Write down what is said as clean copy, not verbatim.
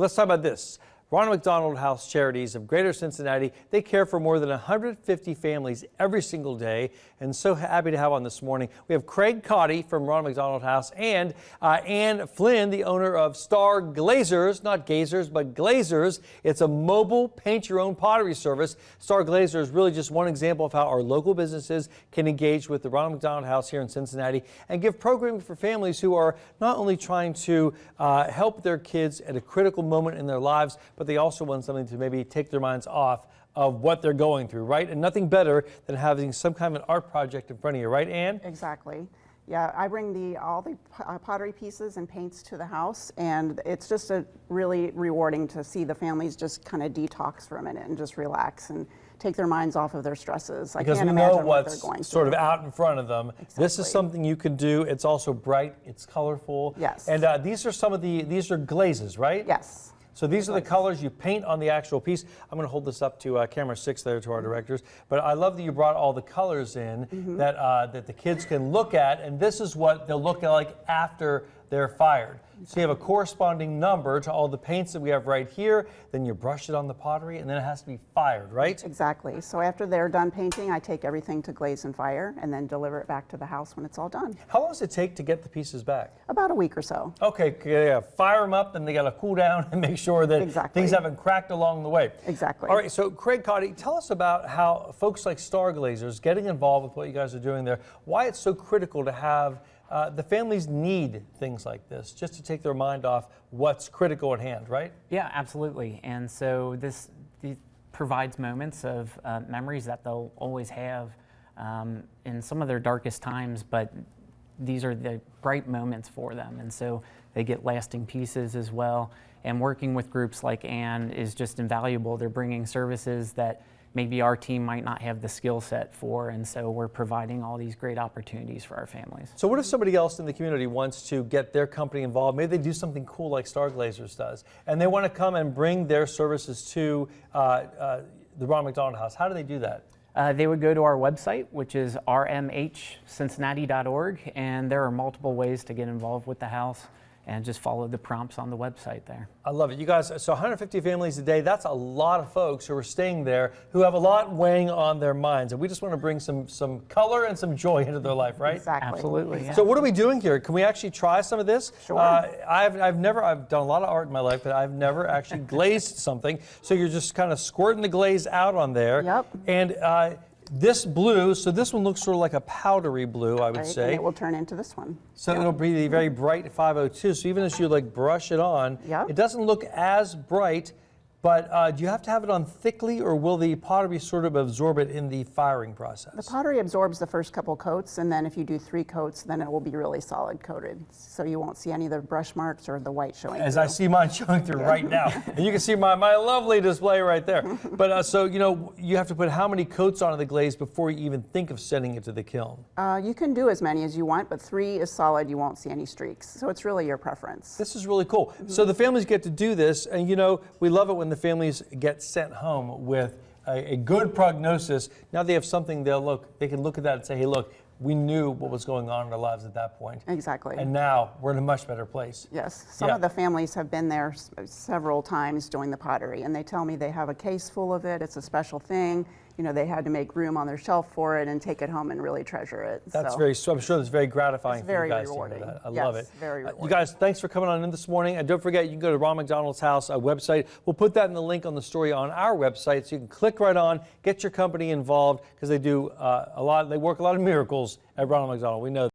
Let's talk about this. Ronald McDonald House Charities of Greater Cincinnati, they care for more than 150 families every single day, and so happy to have on this morning. We have Craig Cotty from Ronald McDonald House and Ann Flynn, the owner of Star Glazers, not Gazers, but Glazers. It's a mobile paint-your-own pottery service. Star Glazer is really just one example of how our local businesses can engage with the Ronald McDonald House here in Cincinnati and give programming for families who are not only trying to help their kids at a critical moment in their lives, but they also want something to maybe take their minds off of what they're going through, right? And nothing better than having some kind of an art project in front of you, right, Ann? Exactly. Yeah, I bring all the pottery pieces and paints to the house, and it's just really rewarding to see the families just kind of detox for a minute and just relax and take their minds off of their stresses. Because I can't we know imagine what they're going what's through. sort of out in front of them. Exactly. This is something you can do. It's also bright. It's colorful. Yes. And these are glazes, right? Yes. So these are the colors you paint on the actual piece. I'm going to hold this up to camera 6 there to our directors. But I love that you brought all the colors in that the kids can look at, and this is what they'll look like after they're fired. So you have a corresponding number to all the paints that we have right here, then you brush it on the pottery, and then it has to be fired, right? Exactly. So after they're done painting, I take everything to glaze and fire and then deliver it back to the house when it's all done. How long does it take to get the pieces back? About a week or so. Okay, yeah, fire them up, then they got to cool down and make sure that things haven't cracked along the way. Exactly. All right, so Craig Cotty, tell us about how folks like Star Glazers getting involved with what you guys are doing there, why it's so critical to have the families need things like this just to take their mind off what's critical at hand, right? Yeah, absolutely. And so this provides moments of memories that they'll always have in some of their darkest times, but these are the bright moments for them. And so they get lasting pieces as well. And working with groups like Ann is just invaluable. They're bringing services that maybe our team might not have the skill set for, and so we're providing all these great opportunities for our families. So what if somebody else in the community wants to get their company involved? Maybe they do something cool like Star Glazers does, and they want to come and bring their services to the Ronald McDonald House. How do they do that? They would go to our website, which is rmhcincinnati.org, and there are multiple ways to get involved with the house, and just follow the prompts on the website there. I love it. You guys, so 150 families a day, that's a lot of folks who are staying there who have a lot weighing on their minds. And we just want to bring some color and some joy into their life, right? Exactly. Absolutely. Yeah. So what are we doing here? Can we actually try some of this? Sure. I've done a lot of art in my life, but I've never actually glazed something. So you're just kind of squirting the glaze out on there. Yep. And this blue, so this one looks sort of like a powdery blue, I would say. And it will turn into this one. So it'll be the very bright 502. So even as you like brush it on, it doesn't look as bright, but do you have to have it on thickly, or will the pottery sort of absorb it in the firing process? The pottery absorbs the first couple coats, and then if you do 3 coats, then it will be really solid coated. So you won't see any of the brush marks or the white showing As through. I see mine showing through right now. And you can see my lovely display right there. But so, you know, you have to put how many coats onto the glaze before you even think of sending it to the kiln? You can do as many as you want, but 3 is solid. You won't see any streaks. So it's really your preference. This is really cool. So the families get to do this, and you know, we love it when the families get sent home with a good prognosis. Now they have something they can look at that and say, hey, look, we knew what was going on in our lives at that point. Exactly. And now we're in a much better place. Yes. Some of the families have been there several times doing the pottery, and they tell me they have a case full of it. It's a special thing. You know, they had to make room on their shelf for it and take it home and really treasure it. That's I'm sure that's very gratifying for you guys rewarding. to hear that. I love it. Very rewarding. You guys, thanks for coming on in this morning. And don't forget, you can go to Ronald McDonald's House website. We'll put that in the link on the story on our website, so you can click right on, get your company involved, because they do they work a lot of miracles at Ronald McDonald. We know that.